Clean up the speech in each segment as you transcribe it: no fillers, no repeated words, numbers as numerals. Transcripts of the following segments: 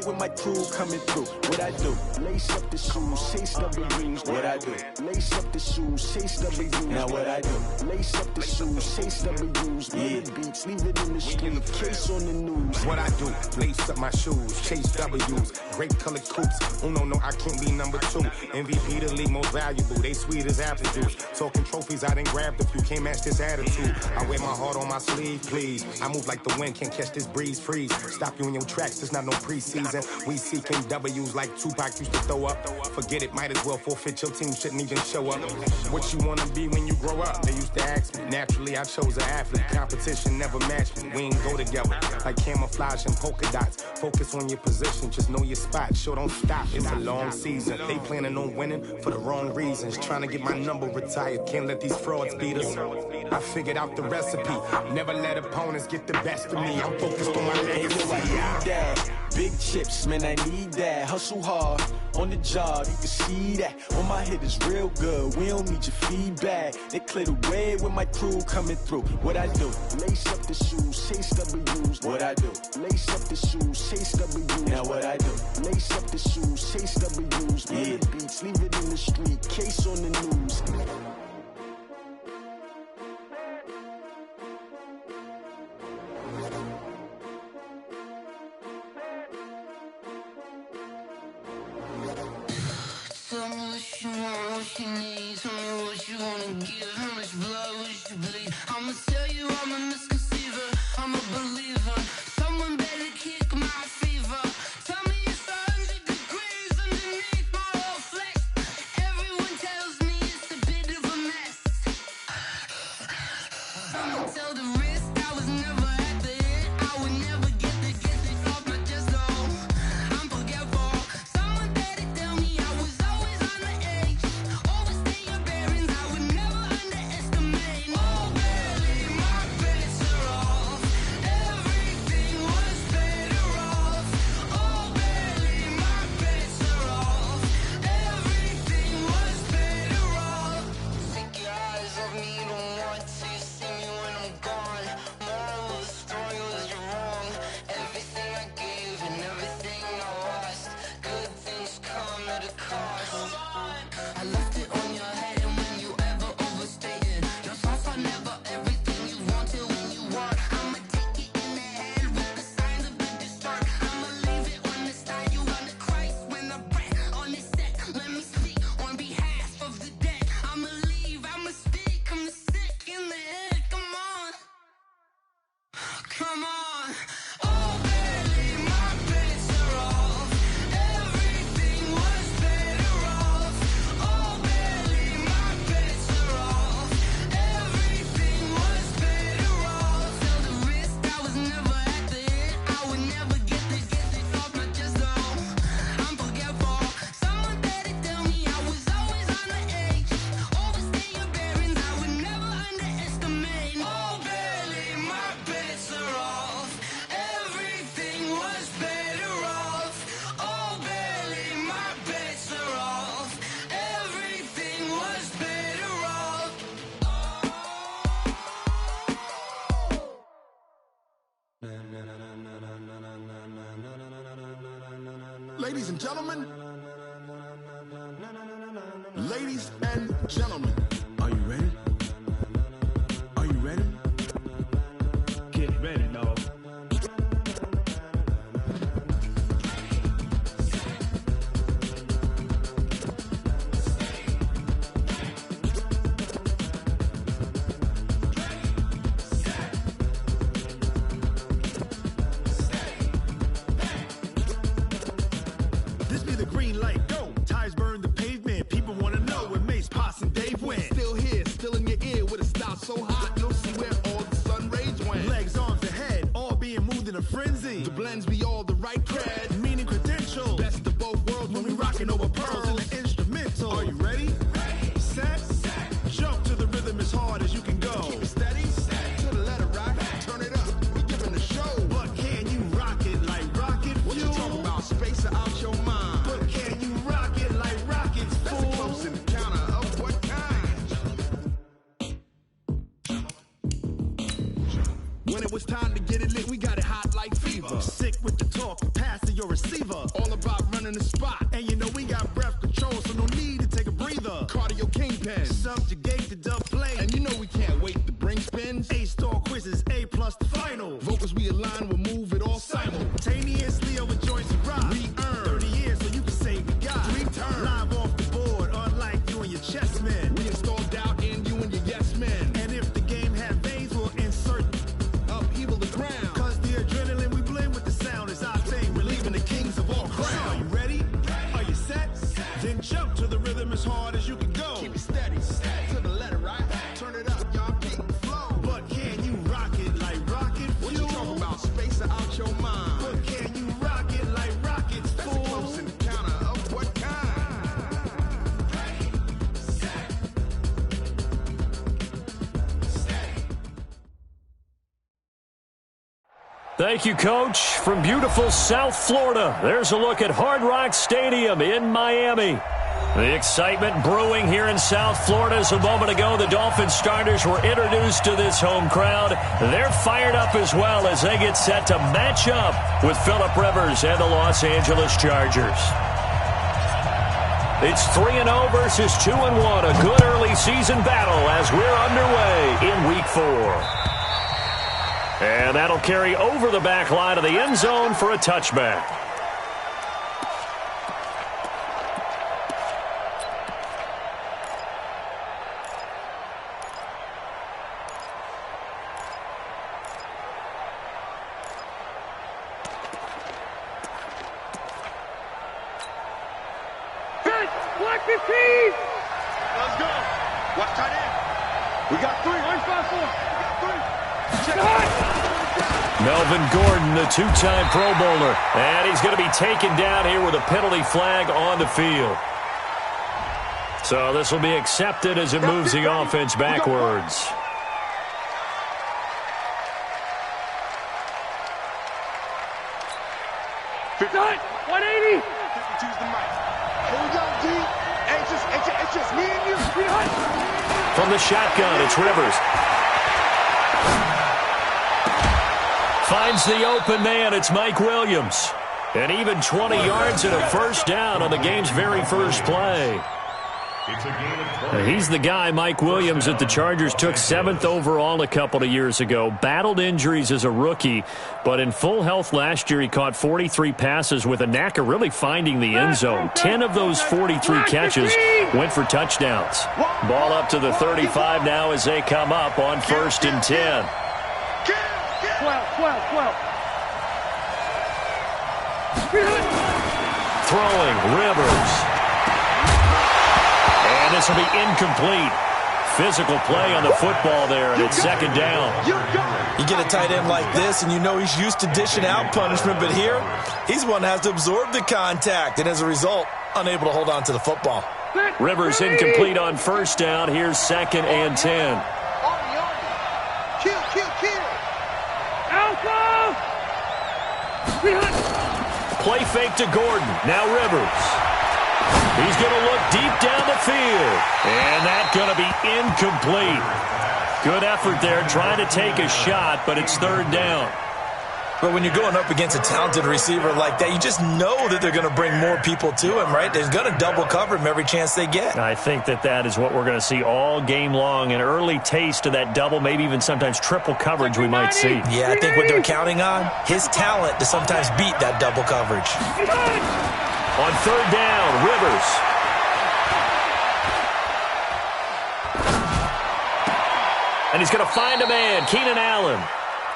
with my crew coming through. What I do? Lace up the shoes, chase double U's. What I do? Lace up the shoes, chase double U's. Now what I do? Lace up the shoes, chase double U's. Murder beats, leave it in the street, case on the news. What I do? Lace up my shoes, chase W's. Great colored coops. Oh no, I can't be number 2. MVP the league most valuable. They sweet as apple juice. Talking trophies, I done grabbed a few. Can't match this attitude. I wear my heart on my sleeve, please. I move like the wind, can't catch this breeze. Freeze. Stop you in your tracks. There's not no preseason. We seeking W's like Tupac used to throw up. Forget it, might as well forfeit. Your team shouldn't even show up. What you wanna be when you grow up? They used to ask me. Naturally, I chose an athlete. Competition never matched me. We ain't go together like camouflage and polka dots. Focus on your position, just know your spot. Sure, don't stop. It's a long season. They planning on winning for the wrong reasons. Trying to get my number retired. Can't let these frauds beat us. I figured out the recipe. Never let opponents get the best of me. I'm focused on my legacy. Big chips, man, I need that. Hustle hard on the job, you can see that. On my head is real good, we don't need your feedback. They clear the way with my crew coming through. What I do? Lace up the shoes, chase W's. What I do? Lace up the shoes, chase W's. Now what I do? Lace up the shoes, chase W's. Murder beats, leave it in the street, case on the news. Tell me what you want, what you need. Tell me what you wanna give. How much blood would you bleed? I'ma tell you I'm a misconceiver, I'm a believer. Someone better kick my fever. Tell me it's 100 degrees underneath my whole flesh. Everyone tells me it's a bit of a mess. I'ma tell the risk I was never at the end. I would never get it off my chest though. I'm forgetful. Someone better tell me I was always on the edge. Overstay your bearings, I would never underestimate. Oh barely, my bets are off. Everything was better off. Oh barely, my bets are off. Everything was better off. Take your eyes off me, you don't want to see me when I'm gone. Moral of the story was you're wrong. Everything I gave and everything I lost. Good things come at a cost. I left it on your head, and when you ever overstated, your thoughts are never everything you wanted when you want. I'ma take it in the head with the signs of the distort. I'ma leave it on the side. You wanna Christ when I breath on this set. Let me speak on behalf of the dead. I'ma leave, I'ma speak. I'm the sick in the head. Come on, come on. Oh barely, my bets are off. Everything was better off. Oh barely, my bets are off. Everything was better off. Tell the risk I was never at the end. I would never get it off my chest though. I'm forgetful. Someone better tell me I was always on the edge. Overstay your bearings, I would never underestimate. Oh barely, my bets are off. Everything was better off. Oh barely, my bets are off. Everything was better off. Ladies and gentlemen, ladies and gentlemen, are you ready? Are you ready? Get ready, dog. This be the green light, go. Tires burn the pavement. People wanna know when Mace, Potts, and Dave went. Still here, still in your ear with a style so hot, you'll see where all the sun rays went. Legs, arms, and head, all being moved in a frenzy. The blends be all the right cred, meaning credentials. Best of both worlds when we rockin' over pearls in the instrumental. Are you ready? Set. Jump to the rhythm as hard as you can go. Keep it steady. To the letter rock. Turn it up. We giving the show. But can you rock it like rocket fuel? What you talking about? Space out your mind. But can you rock it like rockets, fool? That's a close encounter of what kind? When it was time to get it lit, we got it hot like fever. Sick with the talk, passing your receipt. receiver. All about running the spot. And you know we got breath control, so no need to take a breather. Cardio kingpin. Subjugate the dub play. And you know we can't wait to bring spins. A-star quizzes, A+ the final. Vocals we align, we'll move it all simultaneously over joints and rock. We earn 30 years so you can say we got 3 turns. Live off the board, unlike you and your chess men. We install doubt in you and your yes men. And if the game had veins, we'll insert upheaval the ground. Cause the adrenaline we blend with the sound is our thing. Relieving the kings of all crowns. Are you ready? Are you set? Then jump to the rhythm as hard as you can go. Keep it steady, to the letter, right? Turn it up, y'all, beat the flow. But can you rock it like rocket fuel? What you talking about? Space out your mind. But can you rock it like rockets, fool? That's a close encounter of what kind? Ready, set, steady. Thank you, Coach. From beautiful South Florida, there's a look at Hard Rock Stadium in Miami. The excitement brewing here in South Florida. As a moment ago, the Dolphins starters were introduced to this home crowd. They're fired up as well as they get set to match up with Phillip Rivers and the Los Angeles Chargers. It's 3-0 versus 2-1, a good early season battle as we're underway in Week 4. And that'll carry over the back line of the end zone for a touchback. Let's go. Watch tight end. We got 3. 1-5-4. We got 3. Check. Melvin Gordon, the 2-time Pro Bowler. And he's going to be taken down here with a penalty flag on the field. So this will be accepted as it moves the offense backwards. Done. 180. 52's the mic. Hold on, D. It's just me and you. From the shotgun, it's Rivers. Finds the open man. It's Mike Williams. And even 20 yards and a first down on the game's very first play. He's the guy, Mike Williams, that the Chargers took 7th overall a couple of years ago. Battled injuries as a rookie, but in full health last year, he caught 43 passes with a knack of really finding the end zone. 10 of those 43 catches went for touchdowns. Ball up to the 35 now as they come up on 1st and 10. 12. Throwing, Rivers. And this will be incomplete. Physical play on the football there, and it's 2nd down. You get a tight end like this, and you know he's used to dishing out punishment, but here, he's one that has to absorb the contact, and as a result, unable to hold on to the football. Rivers incomplete on 1st down. Here's 2nd and 10. Kill. Alpha. Play fake to Gordon. Now Rivers. He's going to look deep down the field. And that's going to be incomplete. Good effort there trying to take a shot, but it's 3rd down. But when you're going up against a talented receiver like that, you just know that they're going to bring more people to him, right? They're going to double cover him every chance they get. I think that is what we're going to see all game long. An early taste of that double, maybe even sometimes triple coverage we might see. Yeah, I think what they're counting on, his talent to sometimes beat that double coverage. On 3rd down, Rivers. And he's going to find a man, Keenan Allen.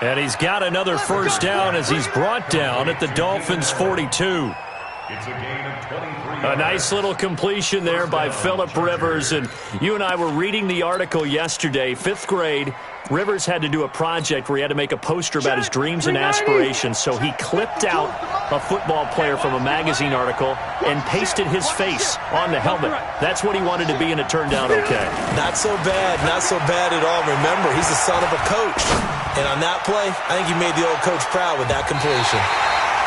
And he's got another first down as he's brought down at the Dolphins' 42. A nice little completion there by Phillip Rivers. And you and I were reading the article yesterday, 5th grade. Rivers had to do a project where he had to make a poster about his dreams and aspirations. So he clipped out a football player from a magazine article and pasted his face on the helmet. That's what he wanted to be, and it turned out okay. Not so bad at all. Remember, he's the son of a coach. And on that play, I think he made the old coach proud with that completion.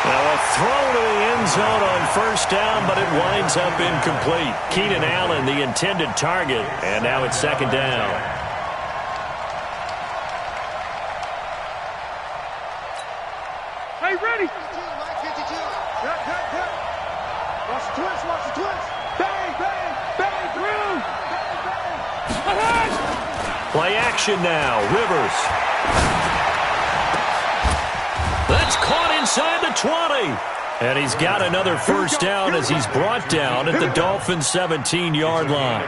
Now a throw to the end zone on 1st down, but it winds up incomplete. Keenan Allen, the intended target, and now it's 2nd down. Hey, ready. 52, Mike, 52. twist, watch the twist. Bang, bang, bang, through. Bang, bang. Play action now. Rivers. That's caught inside the 20. And he's got another first down as he's brought down at the Dolphins' 17-yard line.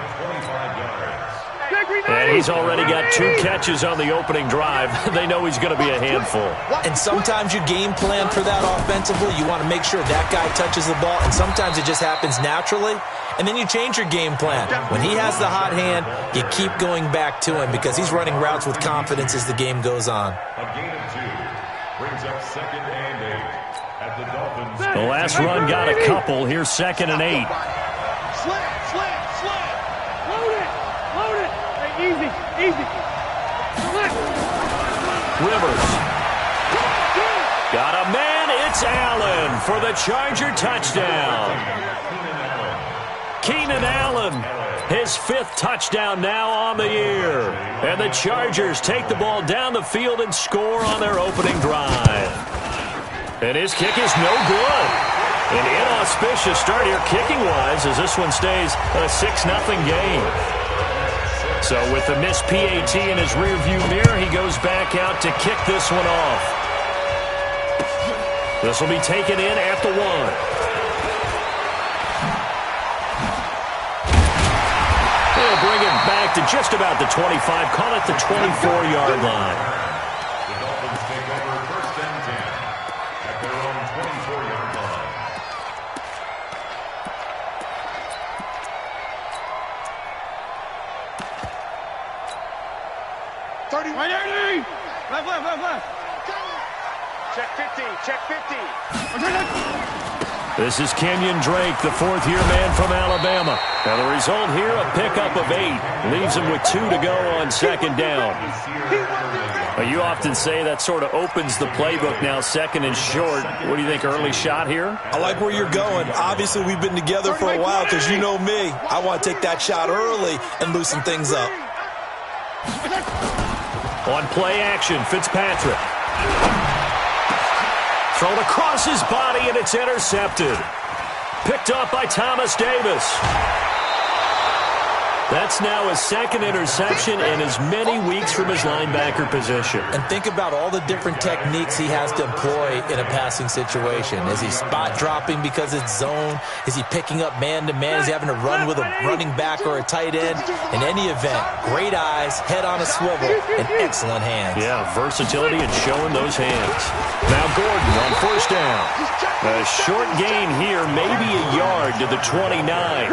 And he's already got 2 catches on the opening drive. They know he's going to be a handful. And sometimes you game plan for that offensively. You want to make sure that guy touches the ball, and sometimes it just happens naturally. And then you change your game plan. When he has the hot hand, you keep going back to him because he's running routes with confidence as the game goes on. A gain of 2 brings up 2nd and 8 at the Dolphins. The last run got a couple. Here's 2nd and 8. Slant, slant, slant. Load it, load it. Hey, easy, easy. Slant. Rivers. Got a man. It's Allen for the Charger touchdown. Keenan Allen, his 5th touchdown now on the year. And the Chargers take the ball down the field and score on their opening drive. And his kick is no good. An inauspicious start here kicking-wise as this one stays a 6-0 game. So with the missed PAT in his rearview mirror, he goes back out to kick this one off. This will be taken in at the 1. They'll bring it back to just about the 25, call it the 24-yard line. The Dolphins take over 1st and 10 at their own 24-yard line. Right, 30. Left, left, left, left. Check 50, check 50. This is Kenyon Drake, the 4th-year man from Alabama. Now the result here, a pickup of 8. Leaves him with 2 to go on 2nd down. You often say that sort of opens the playbook now, 2nd and short. What do you think, early shot here? I like where you're going. Obviously, we've been together for a while because you know me. I want to take that shot early and loosen things up. On play action, Fitzpatrick. Thrown across his body, and it's intercepted. Picked up by Thomas Davis. That's now his 2nd interception in as many weeks from his linebacker position. And think about all the different techniques he has to employ in a passing situation. Is he spot dropping because it's zone? Is he picking up man-to-man? Is he having to run with a running back or a tight end? In any event, great eyes, head on a swivel, and excellent hands. Yeah, versatility and showing those hands. Now Gordon on 1st down. A short gain here, maybe a yard to the 29.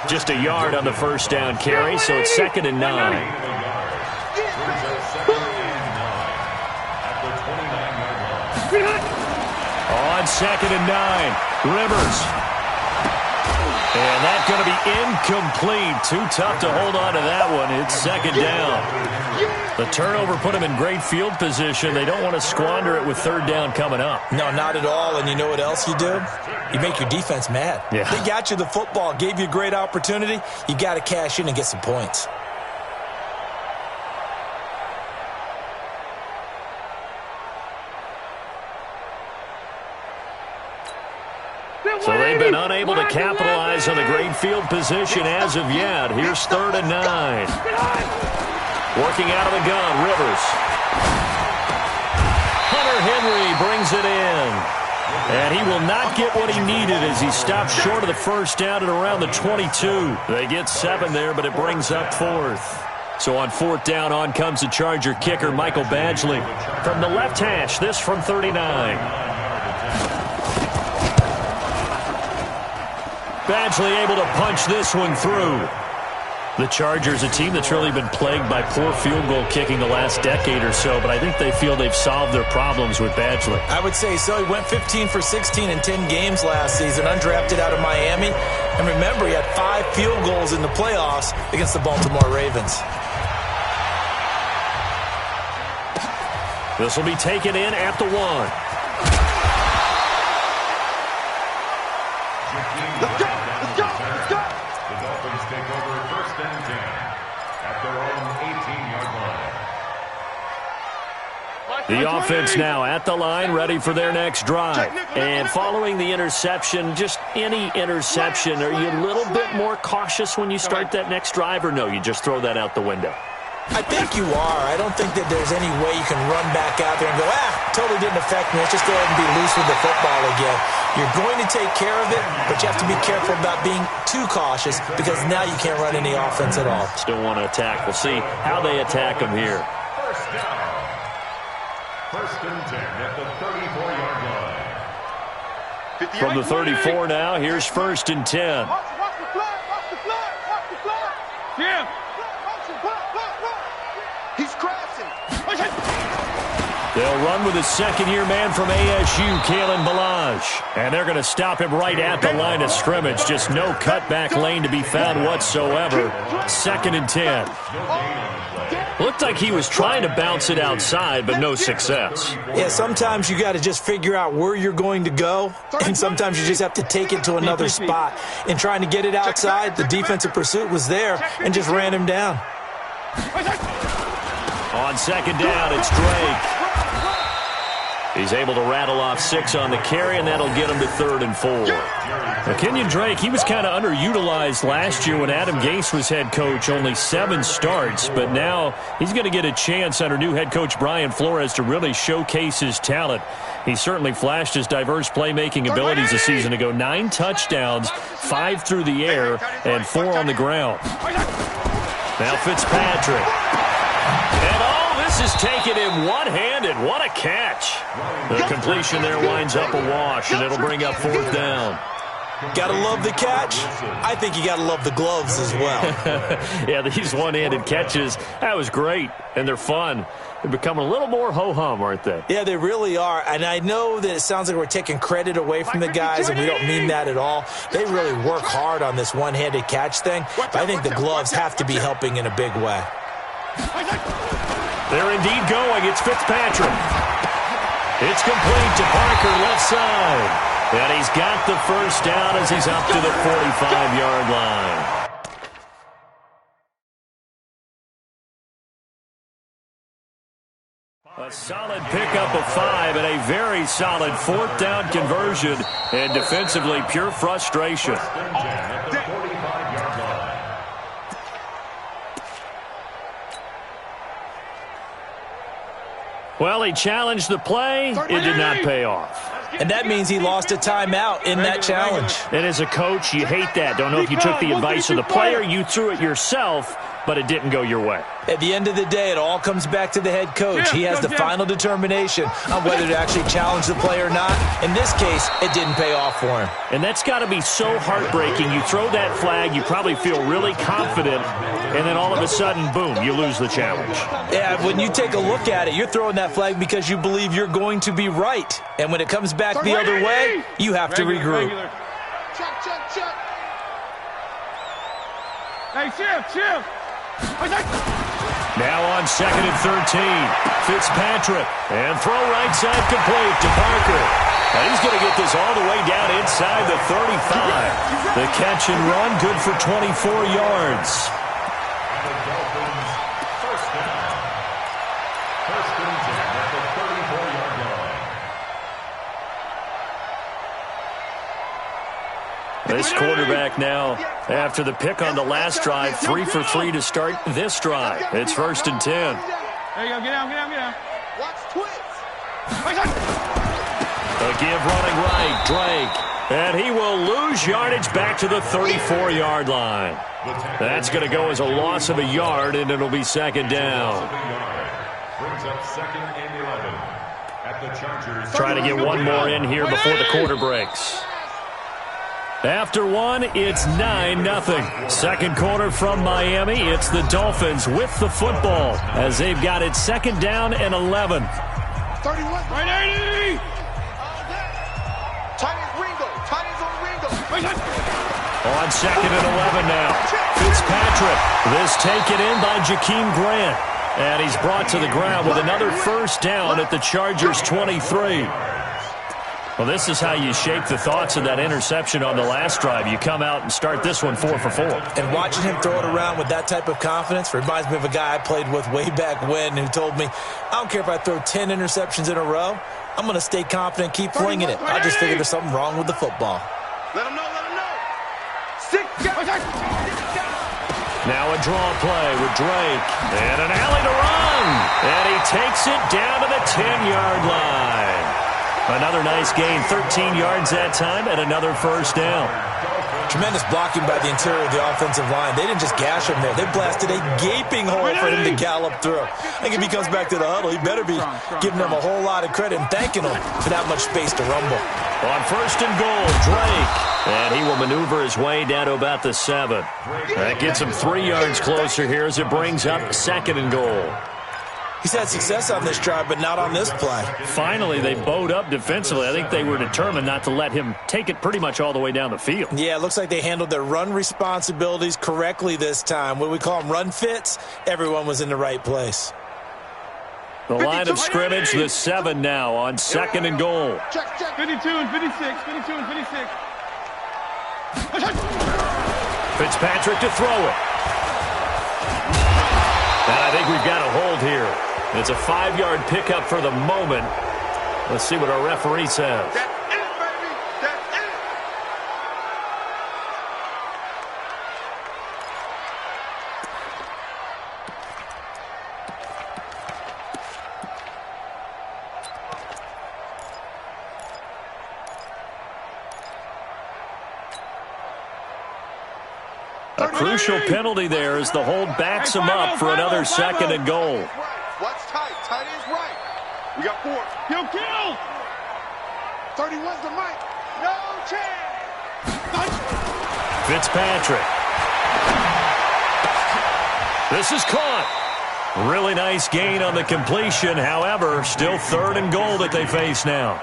Just a yard on the 1st down carry, so it's 2nd and 9. On 2nd and 9, Rivers. And that's going to be incomplete. Too tough to hold on to that one. It's 2nd down. The turnover put him in great field position. They don't want to squander it with 3rd down coming up. No, not at all. And you know what else you do? You make your defense mad. Yeah. They got you the football, gave you a great opportunity. You got to cash in and get some points. So they've been unable to capitalize on the great field position as of yet. Here's 3rd and 9. Working out of the gun, Rivers. Hunter Henry brings it in. And he will not get what he needed as he stopped short of the 1st down at around the 22. They get 7 there, but it brings up 4th. So on 4th down, on comes the Charger kicker, Michael Badgley. From the left hash, this from 39. Badgley able to punch this one through. The Chargers, a team that's really been plagued by poor field goal kicking the last decade or so, but I think they feel they've solved their problems with Badgley. I would say so. He went 15 for 16 in 10 games last season, undrafted out of Miami. And remember, he had 5 field goals in the playoffs against the Baltimore Ravens. This will be taken in at the 1. Let's go, let's go, let's go. The Dolphins take over 1st and 10 at their own 18-yard line. The offense now at the line, ready for their next drive. And following the interception, just any interception, are you a little bit more cautious when you start that next drive, or no, you just throw that out the window? I think you are. I don't think that there's any way you can run back out there and go, totally didn't affect me. Let's just go ahead and be loose with the football again. You're going to take care of it, but you have to be careful about being too cautious because now you can't run any offense at all. Still want to attack. We'll see how they attack them here. First down. First and 10 at the 34-yard line. From the 34 now, here's first and 10. Watch the flag, watch the flag, watch the flag. Yeah. He's crashing. They'll run with his second-year man from ASU, Kalen Balazs. And they're going to stop him right at the line of scrimmage. Just no cutback lane to be found whatsoever. Second and 10. Looked like he was trying to bounce it outside, but no success. Yeah, sometimes you got to just figure out where you're going to go, and sometimes you just have to take it to another spot. In trying to get it outside, the defensive pursuit was there and just ran him down. On second down, it's Drake. He's able to rattle off 6 on the carry, and that'll get him to 3rd and 4. Now, Kenyon Drake, he was kind of underutilized last year when Adam Gase was head coach, only 7 starts, but now he's going to get a chance under new head coach Brian Flores to really showcase his talent. He certainly flashed his diverse playmaking abilities a season ago. 9 touchdowns, 5 through the air, and 4 on the ground. Now Fitzpatrick. And this is taken in one-handed. What a catch. The completion there winds up a wash, and it'll bring up 4th down. Got to love the catch. I think you got to love the gloves as well. Yeah, these one-handed catches, that was great, and they're fun. They're becoming a little more ho-hum, aren't they? Yeah, they really are. And I know that it sounds like we're taking credit away from the guys, and we don't mean that at all. They really work hard on this one-handed catch thing, but I think the gloves have to be helping in a big way. They're indeed going. It's Fitzpatrick. It's complete to Parker, left side. And he's got the first down as he's up to the 45-yard line. A solid pickup of 5 and a very solid 4th down conversion. And defensively, pure frustration. Well, he challenged the play. It did not pay off. And that means he lost a timeout in that challenge. And as a coach, you hate that. Don't know if you took the advice of the player, you threw it yourself, but it didn't go your way. At the end of the day, it all comes back to the head coach. He has the final determination on whether to actually challenge the play or not. In this case, it didn't pay off for him. And that's got to be so heartbreaking. You throw that flag, you probably feel really confident, and then all of a sudden, boom, you lose the challenge. Yeah, when you take a look at it, you're throwing that flag because you believe you're going to be right. And when it comes back the other way, you have to regroup. Check, check, check. Hey, Chip. Now on 2nd and 13, Fitzpatrick, and throw right side complete to Parker. And he's going to get this all the way down inside the 35. The catch and run, good for 24 yards. The Dolphins, first down. First and 10 at the 34-yard line. This quarterback now, after the pick on the last drive, 3 for 3 to start this drive. It's first and 10. There you go, get down. Watch twist. A give running right, Drake. And he will lose yardage back to the 34-yard line. That's going to go as a loss of a yard, and it'll be 2nd down. Brings up 2nd and 11 at the Chargers. Trying to get one more in here before the quarter breaks. After one, it's 9-0. Second quarter from Miami. It's the Dolphins with the football as they've got it 2nd down and 11. 31. Right 80. Titans on Ringo. On 2nd and 11 now. Fitzpatrick. This taken in by Jakeem Grant. And he's brought to the ground with another first down at the Chargers 23. Well, this is how you shape the thoughts of that interception on the last drive. You come out and start this one 4 for 4. And watching him throw it around with that type of confidence reminds me of a guy I played with way back when who told me, I don't care if I throw 10 interceptions in a row, I'm going to stay confident, keep flinging it. I just figured there's something wrong with the football. Let him know, let him know. 6 Now a draw play with Drake. And an alley to run. And he takes it down to the 10-yard line. Another nice gain, 13 yards that time, and another first down. Tremendous blocking by the interior of the offensive line. They didn't just gash him there. They blasted a gaping hole for him to gallop through. I think if he comes back to the huddle, he better be giving them a whole lot of credit and thanking them for that much space to rumble. On first and goal, Drake. And he will maneuver his way down to about the 7. That gets him 3 yards closer here as it brings up second and goal. He's had success on this drive, but not on this play. Finally, they bowed up defensively. I think they were determined not to let him take it pretty much all the way down the field. Yeah, it looks like they handled their run responsibilities correctly this time. What we call them run fits, everyone was in the right place. The line of scrimmage, the 7 now on second and goal. Check. 52 and 56. 52 and 56. Fitzpatrick to throw it. And I think we've got a hold here. It's a 5-yard pickup for the moment. Let's see what our referee says. That's it, baby. That's it. A crucial penalty there as the hold backs him up for another second and goal. What's tight? Tight is right. We got 4. Kill. 31's the mic. No chance. Fitzpatrick. This is caught. Really nice gain on the completion. However, still third and goal that they face now.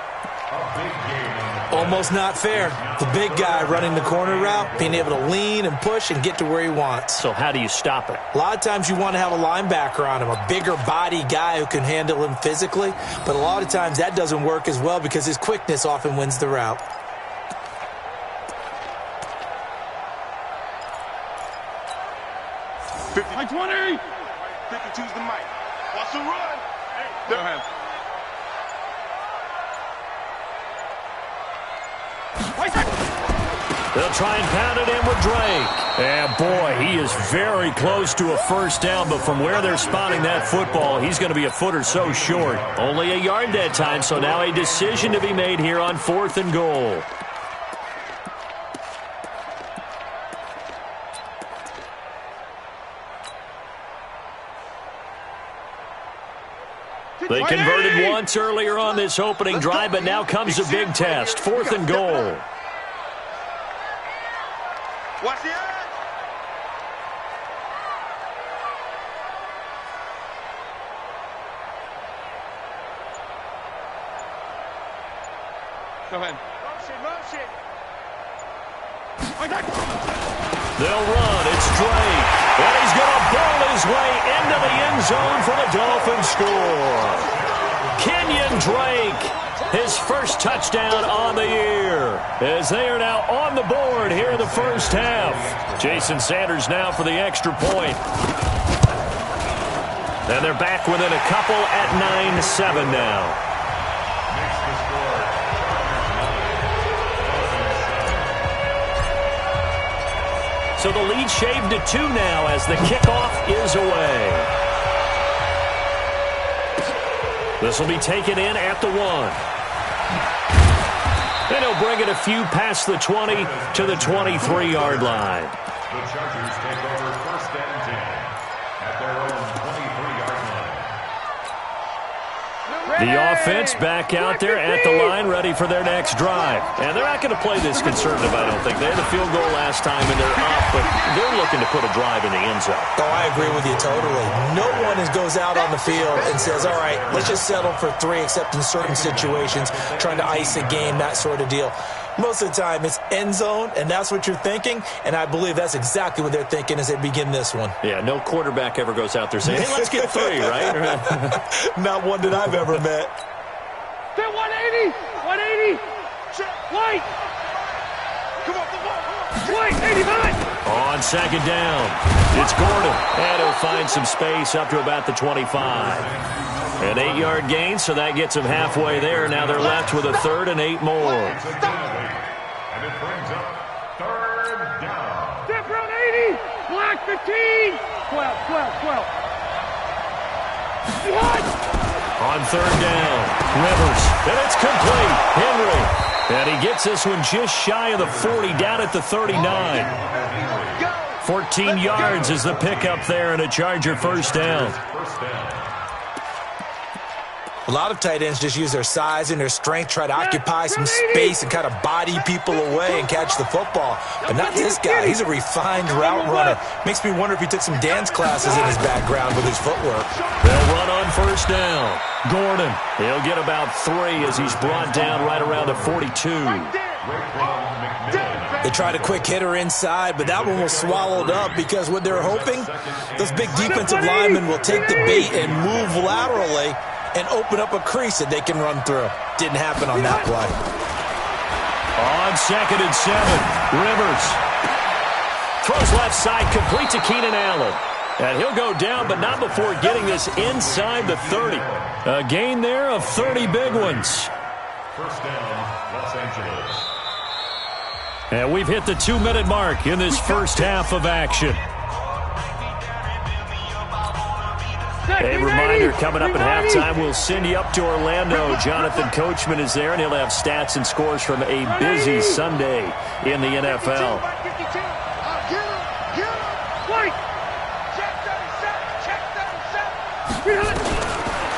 Almost not fair. The big guy running the corner route, being able to lean and push and get to where he wants. So how do you stop it? A lot of times you want to have a linebacker on him, a bigger body guy who can handle him physically. But a lot of times that doesn't work as well because his quickness often wins the route. Mike 20. 52's the mic. Watch the run. Go ahead. They'll try and pound it in with Drake. And, boy, he is very close to a first down, but from where they're spotting that football, he's going to be a foot or so short. Only a yard that time, so now a decision to be made here on fourth and goal. They converted once earlier on this opening drive, but now comes a big test. Fourth and goal. Watch the edge. Go ahead. Motion. They'll run. It's Drake. And he's going to bowl his way into the end zone for the Dolphins score. Kenyon Drake, his first touchdown on the year, as they are now on the board here in the first half. Jason Sanders now for the extra point. And they're back within a couple at 9-7 now. So the lead shaved to 2 now as the kickoff is away. This will be taken in at the 1. And he'll bring it a few past the 20 to the 23-yard line. The Chargers take over first and 10 at their own 23-yard line. The offense back out there at the line, ready for their next drive. And they're not going to play this conservative, I don't think. They had a field goal last time, and they're up, but they're looking to put a drive in the end zone. Oh, I agree with you totally. No one goes out on the field and says, all right, let's just settle for 3, except in certain situations, trying to ice a game, that sort of deal. Most of the time, it's end zone, and that's what you're thinking, and I believe that's exactly what they're thinking as they begin this one. Yeah, no quarterback ever goes out there saying, hey, let's get 3, right? Not one that I've ever met. Get 180! 180! White! Come on, come on. White, 85! On second down, it's Gordon. And he'll find some space up to about the 25. An 8-yard gain, so that gets them halfway there. Now they're left with a 3rd and 8 more. And it brings up 3rd down. Step around 80! Black 15! 12, 12, 12. What? On 3rd down, Rivers, and it's complete. Henry, and he gets this one just shy of the 40, down at the 39. 14 yards is the pickup there, and a Charger first down. A lot of tight ends just use their size and their strength, try to occupy some space and kind of body people away and catch the football. But not this guy. He's a refined route runner. Makes me wonder if he took some dance classes in his background with his footwork. They'll run on first down. Gordon, he'll get about 3 as he's brought down right around the 42. They tried a quick hitter inside, but that one was swallowed up because what they're hoping, those big defensive linemen will take the bait and move laterally and open up a crease that they can run through. Didn't happen on that play. On 2nd and 7, Rivers throws left side, complete to Keenan Allen. And he'll go down, but not before getting this inside the 30. A gain there of 30 big ones. First down, Los Angeles. And we've hit the 2-minute mark in this first half of action. A reminder, coming up at halftime, we'll send you up to Orlando. Jonathan Coachman is there, and he'll have stats and scores from a busy Sunday in the NFL.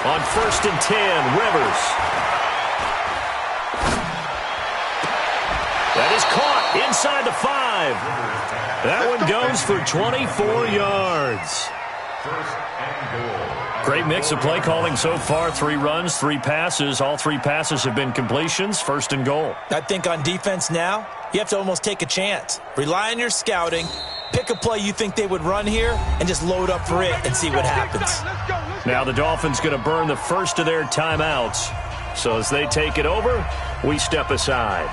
On 1st and 10, Rivers. That is caught inside the 5. That one goes for 24 yards. First and goal. Great mix of play calling so far. 3 runs, 3 passes. All 3 passes have been completions. 1st and goal. I think on defense now, you have to almost take a chance. Rely on your scouting. Pick a play you think they would run here and just load up for it and see what happens. Now the Dolphins going to burn the first of their timeouts. So as they take it over, we step aside.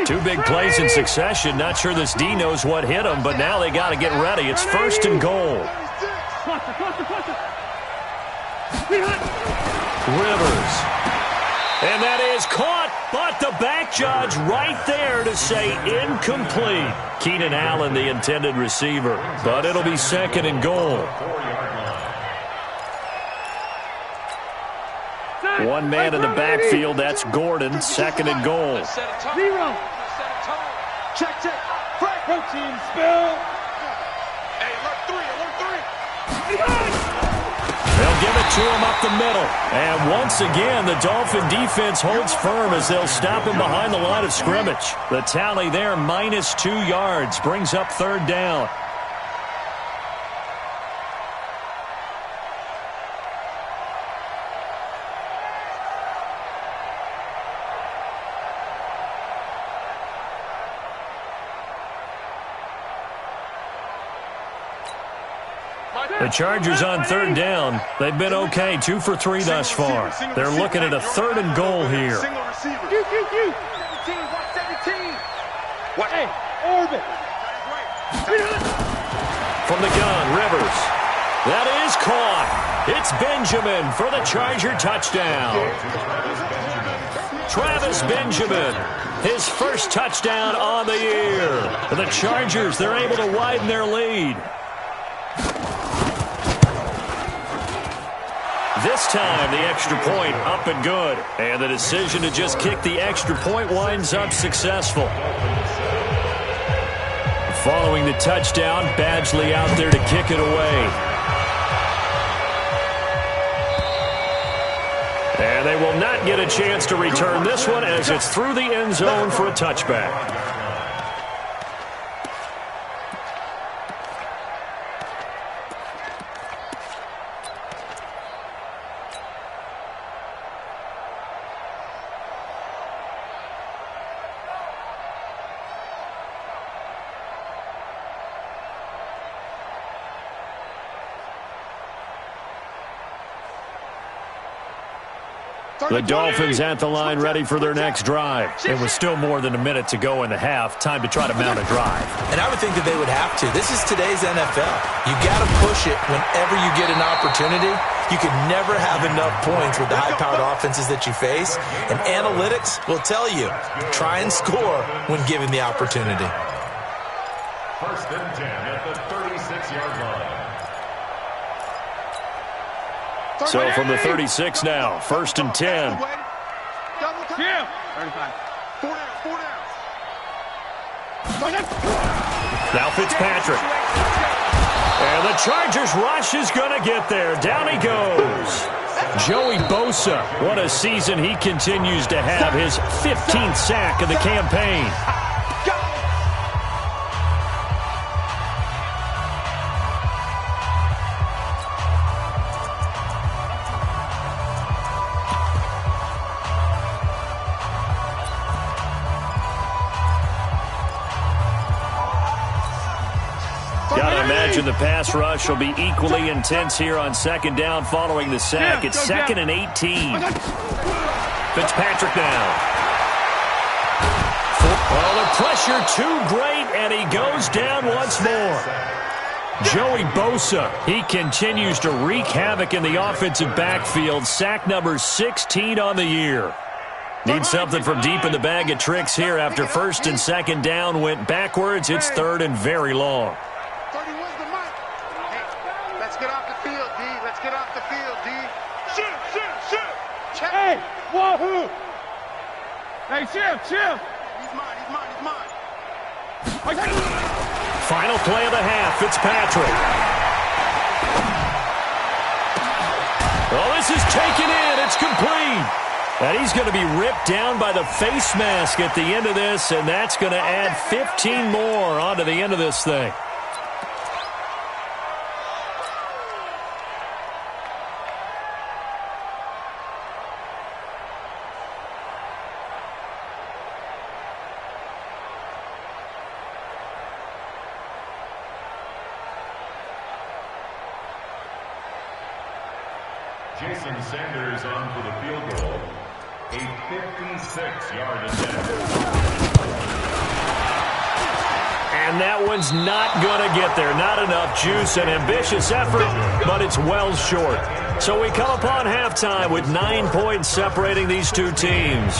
Two big plays in succession. Not sure this D knows what hit him, but now they got to get ready. It's 1st and goal. Rivers. And that is caught, but the back judge right there to say incomplete. Keenan Allen, the intended receiver, but it'll be 2nd and goal. 1 man in the backfield, that's Gordon, 2nd and goal. Zero. Check, check. Protein spill. Hey, alert 3, alert 3. They'll give it to him up the middle. And once again, the Dolphin defense holds firm as they'll stop him behind the line of scrimmage. The tally there, -2 yards, brings up 3rd down. The Chargers on 3rd down. They've been okay, 2 for 3 thus far. They're looking at a 3rd and goal here. Single receiver. 17, 17. What? Hey, orbit. From the gun, Rivers. That is caught. It's Benjamin for the Charger touchdown. Travis Benjamin, his first touchdown on the year. The Chargers, they're able to widen their lead. This time, the extra point up and good. And the decision to just kick the extra point winds up successful. Following the touchdown, Badgley out there to kick it away. And they will not get a chance to return this one as it's through the end zone for a touchback. The Dolphins at the line ready for their next drive. It was still more than a minute to go in the half. Time to try to mount a drive. And I would think that they would have to. This is today's NFL. You got to push it whenever you get an opportunity. You can never have enough points with the high-powered offenses that you face. And analytics will tell you, try and score when given the opportunity. First and 10 at the 36-yard line. So from the 36 now, first and 10. Double time. Yeah. 4 down. Now Fitzpatrick. And the Chargers rush is going to get there. Down he goes. Joey Bosa. What a season he continues to have. His 15th sack of the campaign. The pass rush will be equally intense here on second down following the sack. It's second and 18. Fitzpatrick now. Oh, the pressure too great, and he goes down once more. Joey Bosa, he continues to wreak havoc in the offensive backfield. Sack number 16 on the year. Need something from deep in the bag of tricks here after first and second down went backwards. It's third and very long. Hey, wahoo! Hey, Chip! He's mine. Final play of the half, Fitzpatrick. Oh, this is taken in. It's complete. And he's going to be ripped down by the face mask at the end of this, and that's going to add 15 more onto the end of this thing. Jason Sanders on for the field goal. A 56-yard attempt. And that one's not going to get there. Not enough juice. An ambitious effort, but it's well short. So we come upon halftime with 9 points separating these two teams.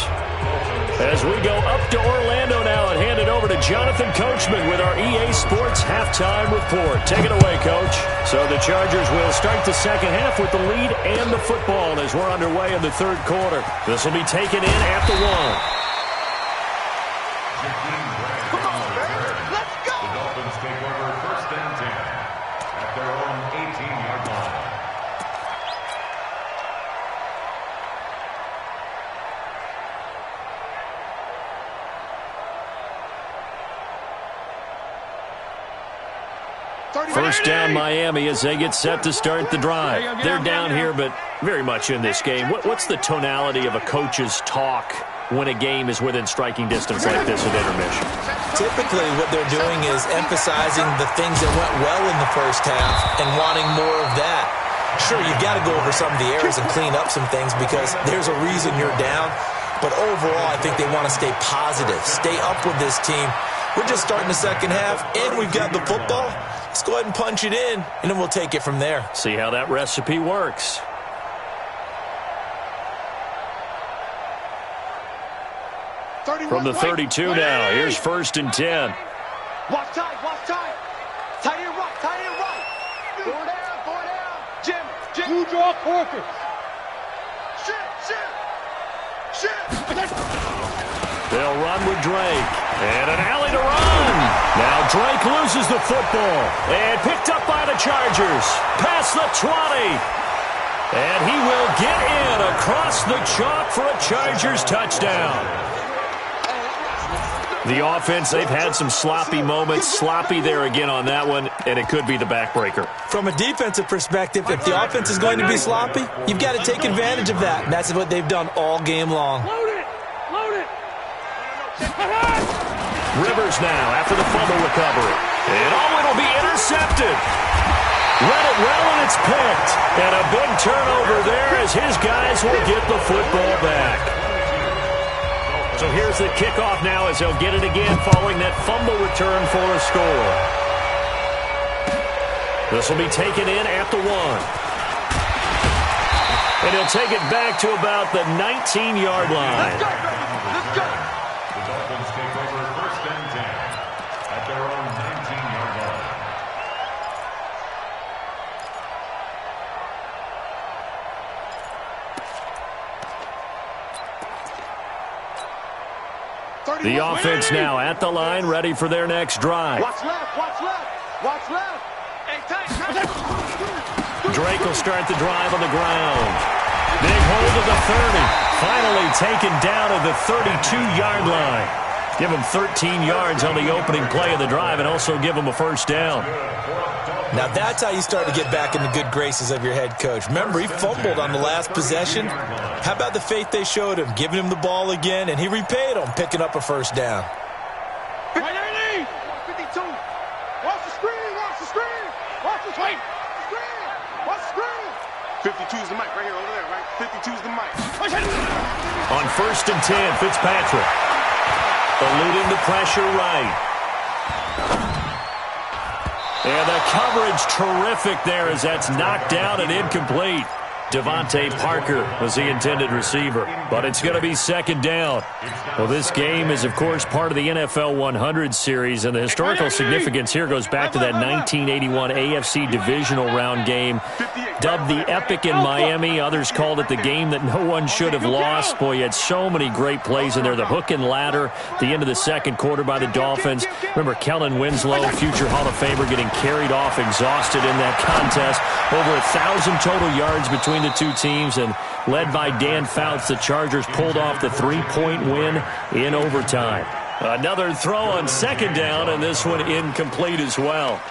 As we go up to Orlando now and hand it over to Jonathan Coachman with our EA Sports halftime report. Take it away, Coach. So the Chargers will start the second half with the lead and the football as we're underway in the third quarter. This will be taken in at the 1. Let's go! The Dolphins take over first and 10 at their own 18-yard line. First down Miami as they get set to start the drive. They're down here, but very much in this game. What's the tonality of a coach's talk when a game is within striking distance like this at intermission? Typically, what they're doing is emphasizing the things that went well in the first half and wanting more of that. Sure, you've got to go over some of the errors and clean up some things because there's a reason you're down. But overall, I think they want to stay positive, stay up with this team. We're just starting the second half, and we've got the football. Let's go ahead and punch it in, and then we'll take it from there. See how that recipe works. From the 32 now, here's first and 10. Watch time. Tight end right. Go down. Jim. Who draw Corker? Shit. They'll run with Drake. And an alley to run. Now Drake loses the football. And picked up by the Chargers. Past the 20. And he will get in across the chalk for a Chargers touchdown. The offense, they've had some sloppy moments. Sloppy there again on that one, and it could be the backbreaker. From a defensive perspective, if the offense is going to be sloppy, you've got to take advantage of that. And that's what they've done all game long. Load it. Rivers now after the fumble recovery. And it'll be intercepted. Read it well, and it's picked. And a big turnover there as his guys will get the football back. So here's the kickoff now as they'll get it again following that fumble return for a score. This will be taken in at the 1. And he'll take it back to about the 19-yard line. Let's go, let's go. The Dolphins take over 1st and 10 at their own 19-yard line. The offense now at the line, ready for their next drive. Watch left, watch left, watch left. Hey, Drake will start the drive on the ground. Big hold of the 30. Finally taken down at the 32-yard line. Give him 13 yards on the opening play of the drive and also give him a first down. Now that's how you start to get back in the good graces of your head coach. Remember, he fumbled on the last possession. How about the faith they showed him, giving him the ball again, and he repaid them, picking up a first down. 52. Watch the screen, watch the screen. Watch the screen. Watch the screen. 52 is the mic right here, over there, right? 52 is the mic. On 1st and 10, Fitzpatrick. Eluding the pressure right. And the coverage terrific there as that's knocked down and incomplete. Devontae Parker was the intended receiver, but it's going to be 2nd down. Well, this game is, of course, part of the NFL 100 series, and the historical significance here goes back to that 1981 AFC divisional round game, dubbed the Epic in Miami. Others called it the game that no one should have lost. Boy, you had so many great plays in there. The hook and ladder, the end of the 2nd quarter by the Dolphins. Remember Kellen Winslow, future Hall of Famer, getting carried off exhausted in that contest. Over 1,000 total yards between the two teams, and led by Dan Fouts, the Chargers pulled off the 3-point win in overtime. Another throw on 2nd down, and this one incomplete as well.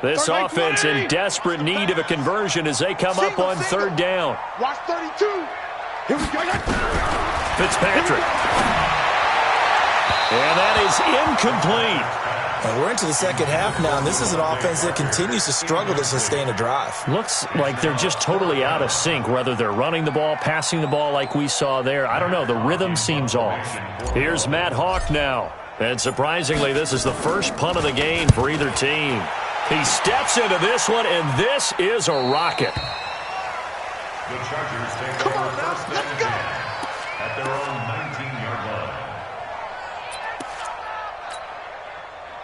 This offense in desperate need of a conversion as they come up on 3rd down. Watch 32. Here we go. Fitzpatrick. And that is incomplete. And we're into the 2nd half now, and this is an offense that continues to struggle to sustain a drive. Looks like they're just totally out of sync, whether they're running the ball, passing the ball like we saw there. I don't know. The rhythm seems off. Here's Matt Hawk now. And surprisingly, this is the first punt of the game for either team. He steps into this one, and this is a rocket. The Chargers take over 1st and 10 at their own 19-yard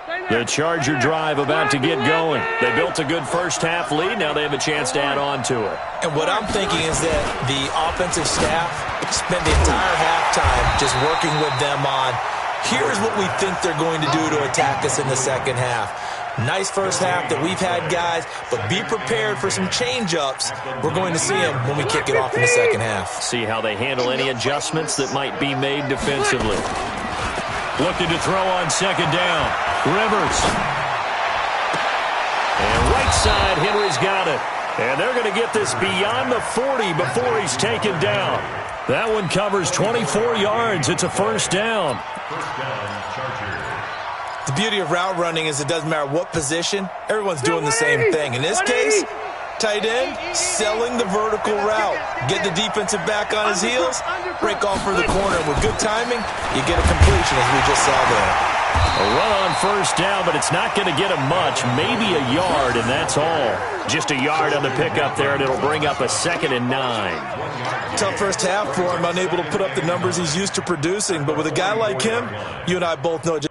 line. The Charger drive about to get going. They built a good first half lead. Now they have a chance to add on to it. And what I'm thinking is that the offensive staff spent the entire halftime just working with them on, here's what we think they're going to do to attack us in the 2nd half. Nice first half that we've had, guys, but be prepared for some change-ups. We're going to see them when we kick it off in the 2nd half. See how they handle any adjustments that might be made defensively. Looking to throw on 2nd down. Rivers. And right side, Henry's got it. And they're going to get this beyond the 40 before he's taken down. That one covers 24 yards. It's a 1st down. 1st down, Chargers. The beauty of route running is it doesn't matter what position, everyone's doing the same thing. In this case, tight end, selling the vertical route. Get the defensive back on his heels, break off for the corner. With good timing, you get a completion as we just saw there. A run on 1st down, but it's not going to get him much. Maybe a yard, and that's all. Just a yard on the pickup there, and it'll bring up a 2nd and 9. Tough first half for him, unable to put up the numbers he's used to producing. But with a guy like him, you and I both know just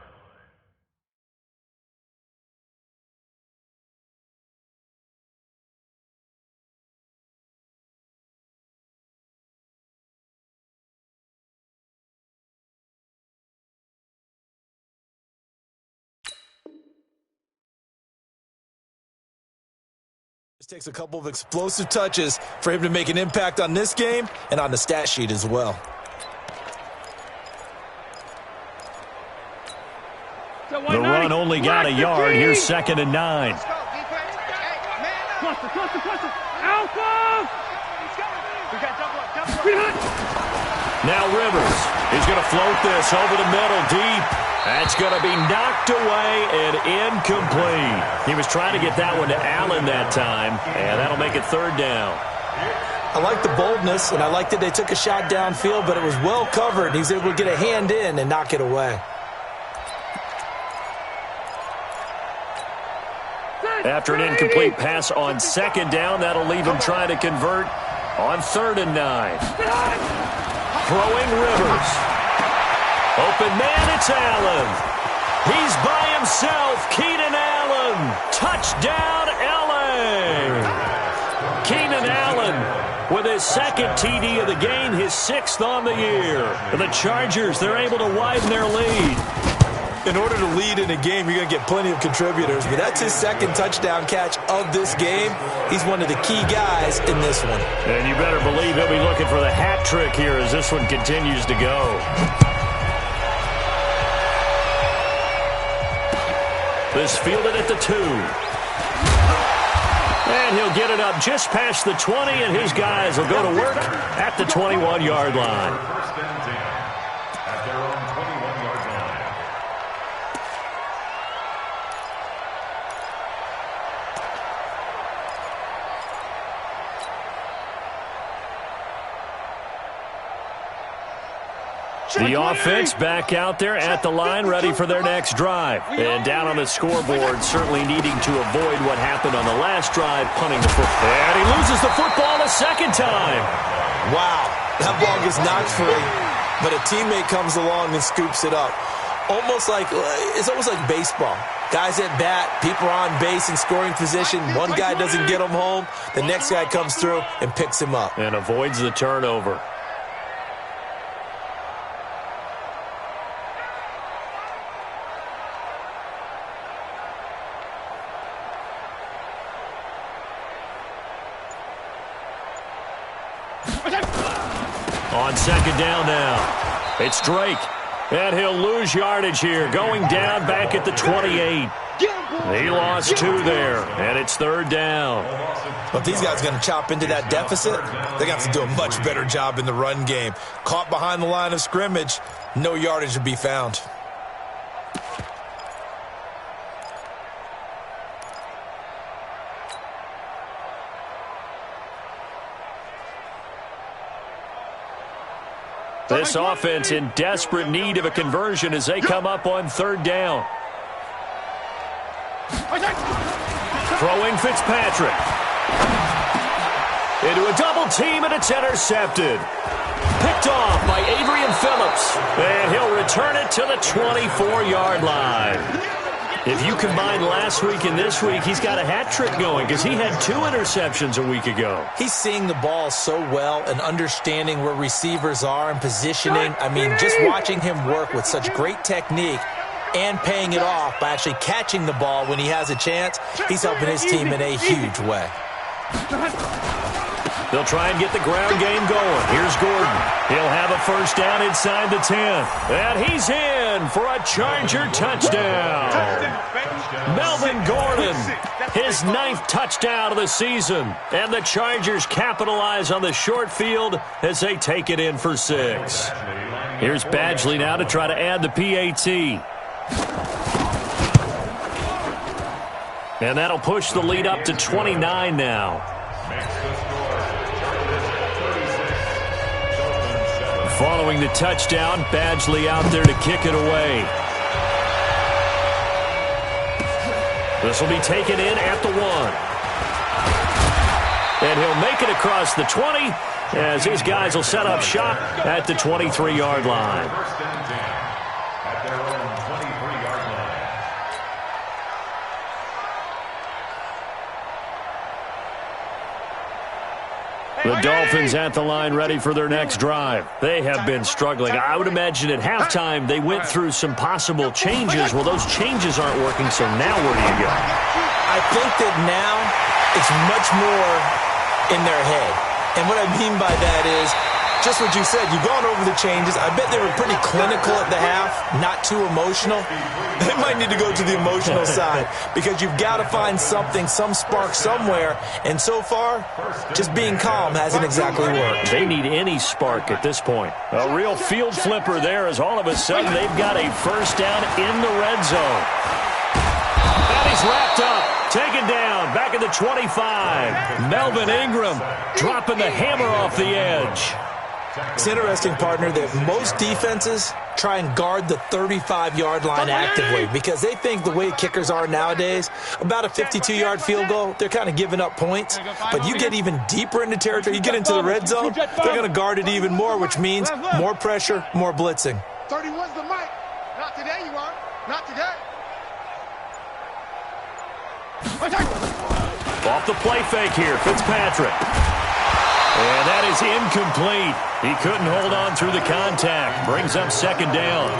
takes a couple of explosive touches for him to make an impact on this game and on the stat sheet as well. The run only got a yard. Here's 2nd and 9. Now Rivers is going to float this over the middle deep. That's going to be knocked away and incomplete. He was trying to get that one to Allen that time, and that'll make it 3rd down. I like the boldness, and I like that they took a shot downfield, but it was well covered. He was able to get a hand in and knock it away. After an incomplete pass on 2nd down, that'll leave him trying to convert on 3rd and 9. Throwing Rivers. Open man, it's Allen. He's by himself. Keenan Allen. Touchdown, L.A. Keenan Allen with his 2nd TD of the game, his 6th on the year. And the Chargers, they're able to widen their lead. In order to lead in a game, you're going to get plenty of contributors, but that's his 2nd touchdown catch of this game. He's one of the key guys in this one. And you better believe he'll be looking for the hat trick here as this one continues to go. This fielded at the 2. And he'll get it up just past the 20, and his guys will go to work at the 21-yard line. First and 10 at their own 21-yard line. The offense back out there at the line, ready for their next drive. And down on the scoreboard, certainly needing to avoid what happened on the last drive, punting the football. And he loses the football a 2nd time. Wow, that ball gets knocked free, but a teammate comes along and scoops it up. It's almost like baseball. Guys at bat, people are on base in scoring position. One guy doesn't get him home. The next guy comes through and picks him up. And avoids the turnover. On 2nd down now, it's Drake, and he'll lose yardage here, going down back at the 28. He lost 2 there, and it's 3rd down. But these guys are going to chop into that deficit. They're going to have to do a much better job in the run game. Caught behind the line of scrimmage, no yardage to be found. This offense in desperate need of a conversion as they come up on 3rd down. Throwing Fitzpatrick. Into a double team, and it's intercepted. Picked off by Adrian Phillips. And he'll return it to the 24-yard line. If you combine last week and this week, he's got a hat trick going because he had 2 interceptions a week ago. He's seeing the ball so well and understanding where receivers are and positioning. I mean, just watching him work with such great technique and paying it off by actually catching the ball when he has a chance, he's helping his team in a huge way. They'll try and get the ground game going. Here's Gordon. He'll have a 1st down inside the 10. And he's in for a Charger touchdown. Melvin Gordon, his 9th touchdown of the season. And the Chargers capitalize on the short field as they take it in for 6. Here's Badgley now to try to add the PAT. And that'll push the lead up to 29 now. Following the touchdown, Badgley out there to kick it away. This will be taken in at the 1. And he'll make it across the 20 as his guys will set up shop at the 23-yard line. First and 10 at their own 23-yard line. The Dolphins at the line ready for their next drive. They have been struggling. I would imagine at halftime they went through some possible changes. Well, those changes aren't working, so now where do you go? I think that now it's much more in their head. And what I mean by that is Just what you said. You've gone over the changes. I bet they were pretty clinical at the half, not too emotional. They might need to go to the emotional side because you've got to find something, some spark somewhere. And so far, just being calm hasn't exactly worked. They need any spark at this point. A real field flipper there as all of a sudden they've got a first down in the red zone. And he's wrapped up. Taken down, back at the 25. Melvin Ingram dropping the hammer off the edge. It's interesting, partner, that most defenses try and guard the 35-yard line actively because they think the way kickers are nowadays, about a 52-yard field goal, they're kind of giving up points. But you get even deeper into territory, you get into the red zone, they're going to guard it even more, which means more pressure, more blitzing. 31's the mic. Not today, you are. Not today. Off the play fake here, Fitzpatrick. And that is incomplete. He couldn't hold on through the contact. Brings up second down.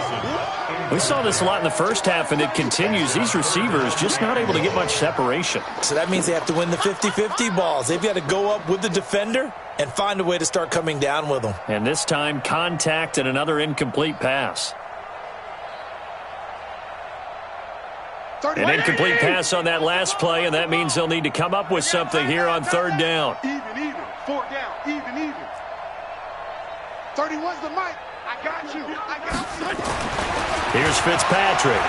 We saw this a lot in the first half, and it continues. These receivers just not able to get much separation. So that means they have to win the 50-50 balls. They've got to go up with the defender and find a way to start coming down with them. And this time, contact and another incomplete pass. An incomplete pass on that last play, and that means they'll need to come up with something here on third down. Even. 4 down. Even. 31's the mic. I got you. Here's Fitzpatrick.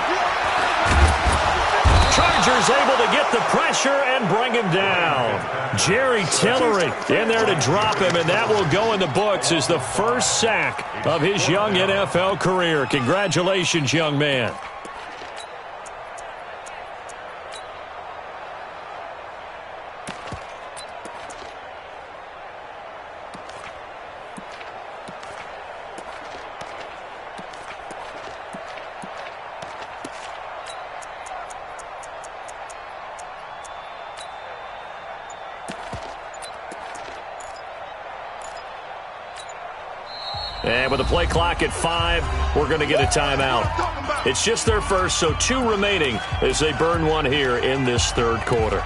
Chargers able to get the pressure and bring him down. Jerry Tillery in there to drop him, and that will go in the books as the first sack of his young NFL career. Congratulations, young man. And with the play clock at 5, we're going to get a timeout. It's just their first, so 2 remaining as they burn one here in this third quarter.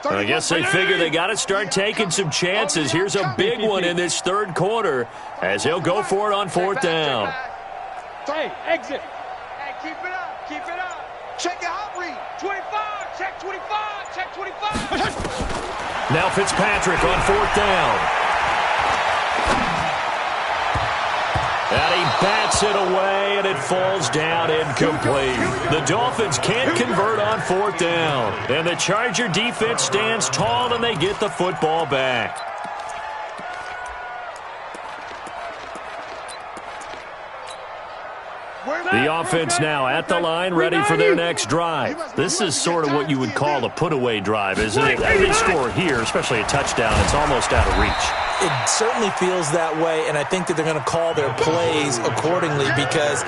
I guess they figure they got to start taking some chances. Here's a big one in this third quarter as they'll go for it on fourth down. Hey, exit. Hey, keep it up. Keep it up. Check it out, read. 25. Check 25. Check 25. Now Fitzpatrick on fourth down. And he bats it away, and it falls down incomplete. The Dolphins can't convert on fourth down. And the Charger defense stands tall, and they get the football back. The offense now at the line, ready for their next drive. This is sort of what you would call a put-away drive, isn't it? If they score here, especially a touchdown, it's almost out of reach. It certainly feels that way, and I think that they're going to call their plays accordingly because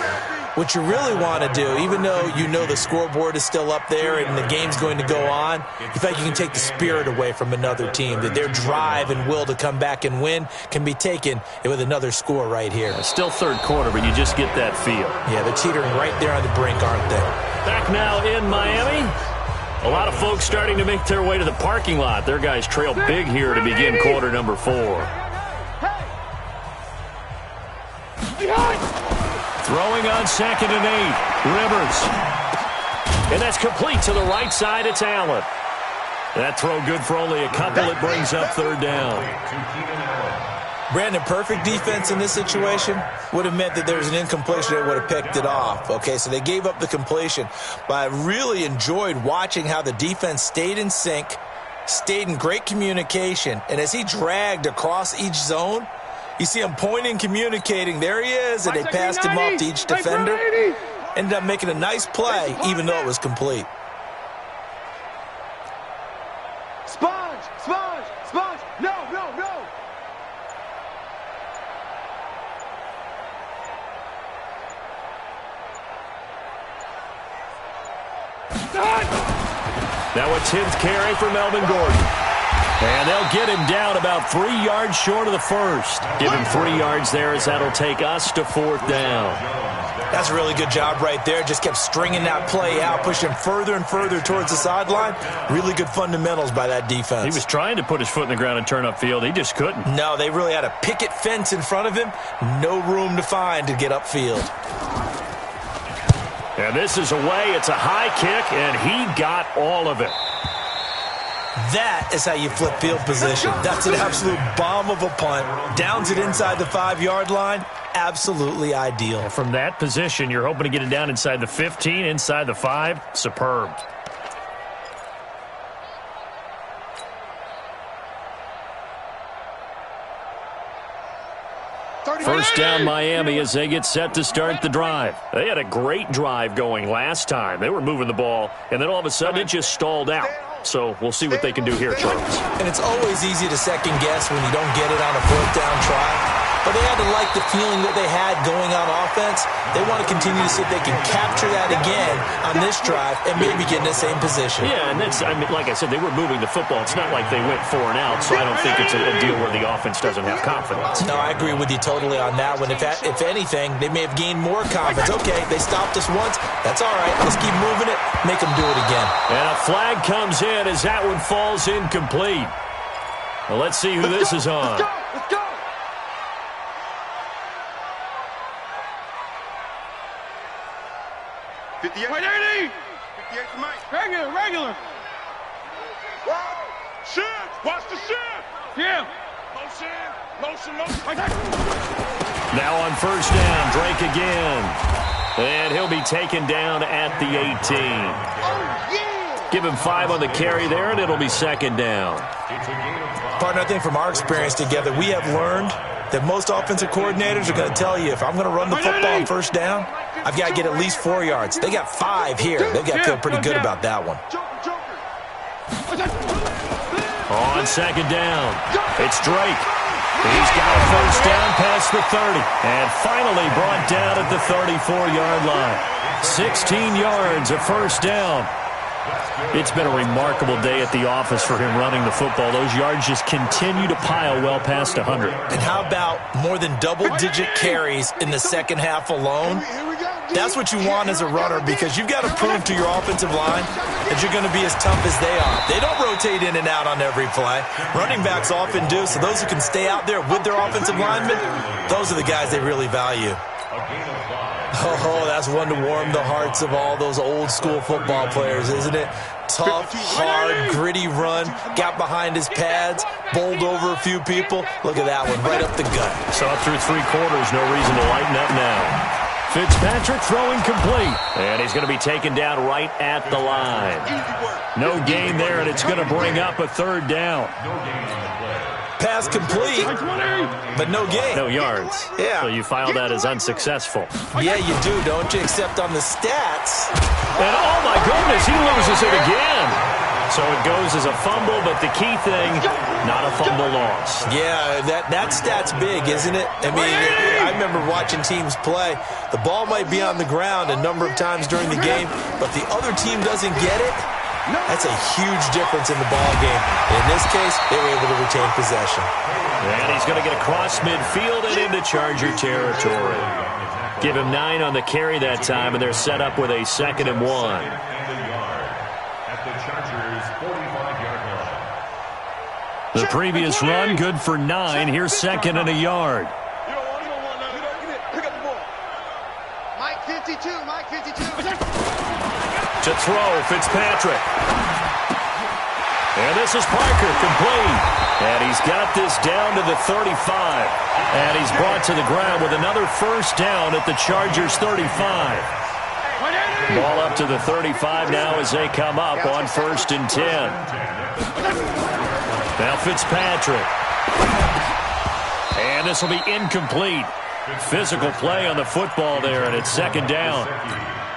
what you really want to do, even though you know the scoreboard is still up there and the game's going to go on, in fact, you can take the spirit away from another team, that their drive and will to come back and win can be taken with another score right here. It's still third quarter, but you just get that feel. Yeah, they're teetering right there on the brink, aren't they? Back now in Miami. A lot of folks starting to make their way to the parking lot. Their guys trail big here to begin quarter number 4. Throwing on 2nd and 8. Rivers. And that's complete to the right side. It's Allen. That throw good for only a couple. It brings up third down. Brandon, perfect defense in this situation would have meant that there was an incompletion that would have picked it off. Okay, so they gave up the completion. But I really enjoyed watching how the defense stayed in sync, stayed in great communication. And as he dragged across each zone, you see him pointing, communicating. There he is, and they passed him off to each defender. Ended up making a nice play, even though it was complete. Sponge. No. Now a 10th carry for Melvin Gordon. And they'll get him down about 3 yards short of the first. Give him 3 yards there as that'll take us to 4th down. That's a really good job right there. Just kept stringing that play out, pushing further and further towards the sideline. Really good fundamentals by that defense. He was trying to put his foot in the ground and turn upfield. He just couldn't. No, they really had a picket fence in front of him. No room to find to get upfield. And this is away. It's a high kick, and he got all of it. That is how you flip field position. That's an absolute bomb of a punt. Downs it inside the 5-yard line. Absolutely ideal. From that position, you're hoping to get it down inside the 15, inside the 5. Superb. First down Miami as they get set to start the drive. They had a great drive going last time. They were moving the ball, and then all of a sudden it just stalled out. So we'll see what they can do here, Charles. And it's always easy to second guess when you don't get it on a 4th down try. But they had to like the feeling that they had going on offense. They want to continue to see if they can capture that again on this drive and maybe get in the same position. Yeah, and that's, I mean, like I said, they were moving the football. It's not like they went 4 and out, so I don't think it's a deal where the offense doesn't have confidence. No, I agree with you totally on that one. If anything, they may have gained more confidence. Okay, they stopped us once. That's all right. Let's keep moving it. Make them do it again. And a flag comes in as that one falls incomplete. Well, let's see who this is on. Let's go. 58. 58 for Mike. Regular. Shift. Watch the shift. Yeah. Motion. Now on first down, Drake again. And he'll be taken down at the 18. Give him 5 on the carry there, and it'll be 2nd down. Partner, I think from our experience together, we have learned that most offensive coordinators are going to tell you, if I'm going to run the football on first down, I've got to get at least 4 yards. They got 5 here. They've got to feel pretty good about that one. On 2nd down, it's Drake. He's got a first down past the 30. And finally brought down at the 34-yard line. 16 yards, a first down. It's been a remarkable day at the office for him running the football. Those yards just continue to pile well past 100. And how about more than double-digit carries in the second half alone? That's what you want as a runner, because you've got to prove to your offensive line that you're going to be as tough as they are. They don't rotate in and out on every play. Running backs often do, so those who can stay out there with their offensive linemen, those are the guys they really value. Oh, that's one to warm the hearts of all those old-school football players, isn't it? Tough, hard, gritty run, got behind his pads, bowled over a few people. Look at that one, right up the gut. So up through 3 quarters, no reason to lighten up now. Fitzpatrick throwing complete, and he's going to be taken down right at the line. No gain there, and it's going to bring up a 3rd down. Pass complete, but no gain. No yards. Yeah. So you file that as unsuccessful. Yeah, you do, don't you? Except on the stats. And oh my goodness, he loses it again. So it goes as a fumble, but the key thing, not a fumble loss. Yeah, that stat's big, isn't it? I mean, I remember watching teams play. The ball might be on the ground a number of times during the game, but the other team doesn't get it. That's a huge difference in the ball game. In this case, they were able to retain possession. And he's going to get across midfield and into Charger territory. Give him 9 on the carry that time, and they're set up with a 2nd and 1. The previous run, good for 9. Here's 2nd and a yard. Mike 52. To throw, Fitzpatrick. And this is Parker, complete. And he's got this down to the 35. And he's brought to the ground with another first down at the Chargers' 35. Ball up to the 35 now as they come up on 1st and 10. Now Fitzpatrick. And this will be incomplete. Physical play on the football there, and it's 2nd down.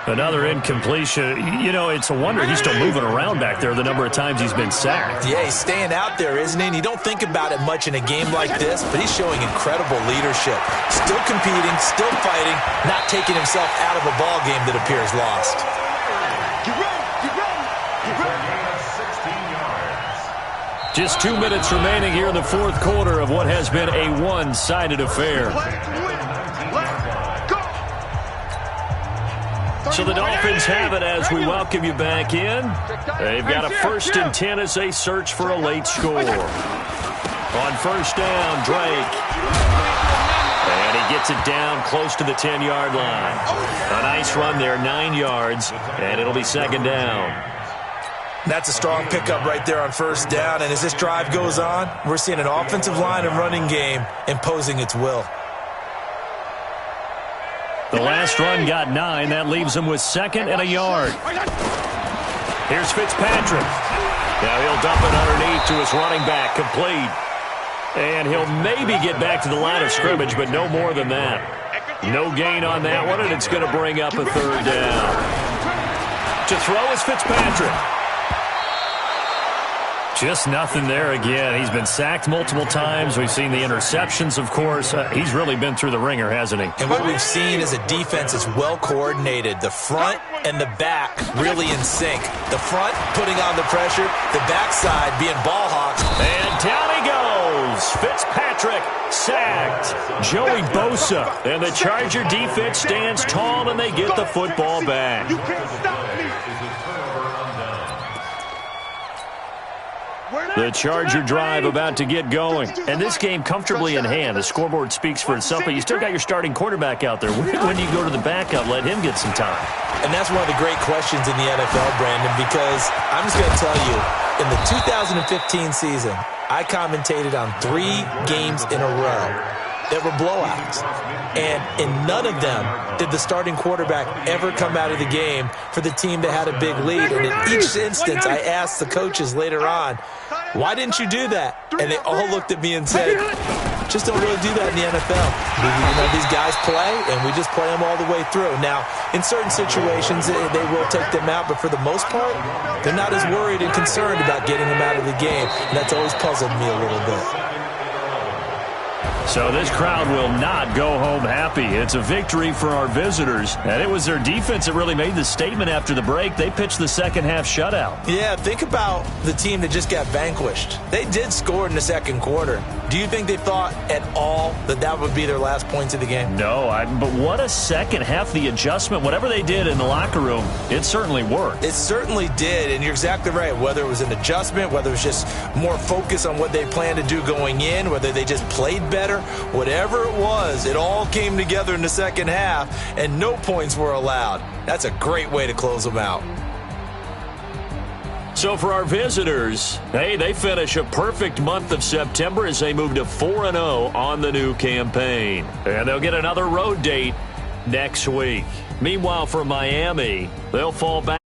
Another incompletion. You know, it's a wonder he's still moving around back there the number of times he's been sacked. Yeah, he's staying out there, isn't he? And you don't think about it much in a game like this, but he's showing incredible leadership. Still competing, still fighting, not taking himself out of a ball game that appears lost. Get ready. Just 2 minutes remaining here in the fourth quarter of what has been a one-sided affair. So the Dolphins have it as we welcome you back in. They've got a 1st and 10 as they search for a late score. On first down, Drake. And he gets it down close to the 10-yard line. A nice run there, 9 yards, and it'll be second down. That's a strong pickup right there on first down, and as this drive goes on, we're seeing an offensive line and running game imposing its will. The last run got 9. That leaves him with 2nd and a yard. Here's Fitzpatrick. Now he'll dump it underneath to his running back, complete. And he'll maybe get back to the line of scrimmage, but no more than that. No gain on that one, and it's going to bring up a 3rd down. To throw is Fitzpatrick. Just nothing there again. He's been sacked multiple times. We've seen the interceptions, of course. He's really been through the ringer, hasn't he? And what we've seen is a defense that's well coordinated. The front and the back really in sync. The front putting on the pressure, the backside being ball hawks. And down he goes. Fitzpatrick sacked. Joey Bosa. And the Charger defense stands tall, and they get the football back. You can't stop me. The Charger drive about to get going. And this game comfortably in hand. The scoreboard speaks for itself, but you still got your starting quarterback out there. When do you go to the backup, let him get some time? And that's one of the great questions in the NFL, Brandon, because I'm just going to tell you, in the 2015 season, I commentated on 3 games in a row that were blowouts. And in none of them did the starting quarterback ever come out of the game for the team that had a big lead. And in each instance, I asked the coaches later on, why didn't you do that? And they all looked at me and said, just don't really do that in the NFL. You know, these guys play, and we just play them all the way through. Now, in certain situations, they will take them out, but for the most part, they're not as worried and concerned about getting them out of the game. And that's always puzzled me a little bit. So this crowd will not go home happy. It's a victory for our visitors. And it was their defense that really made the statement after the break. They pitched the second half shutout. Yeah, think about the team that just got vanquished. They did score in the second quarter. Do you think they thought at all that that would be their last points of the game? No, but what a second half, the adjustment, whatever they did in the locker room, it certainly worked. It certainly did, and you're exactly right. Whether it was an adjustment, whether it was just more focus on what they planned to do going in, whether they just played better, whatever it was, it all came together in the second half, and no points were allowed. That's a great way to close them out. So for our visitors, hey, they finish a perfect month of September as they move to 4-0 on the new campaign. And they'll get another road date next week. Meanwhile, for Miami, they'll fall back.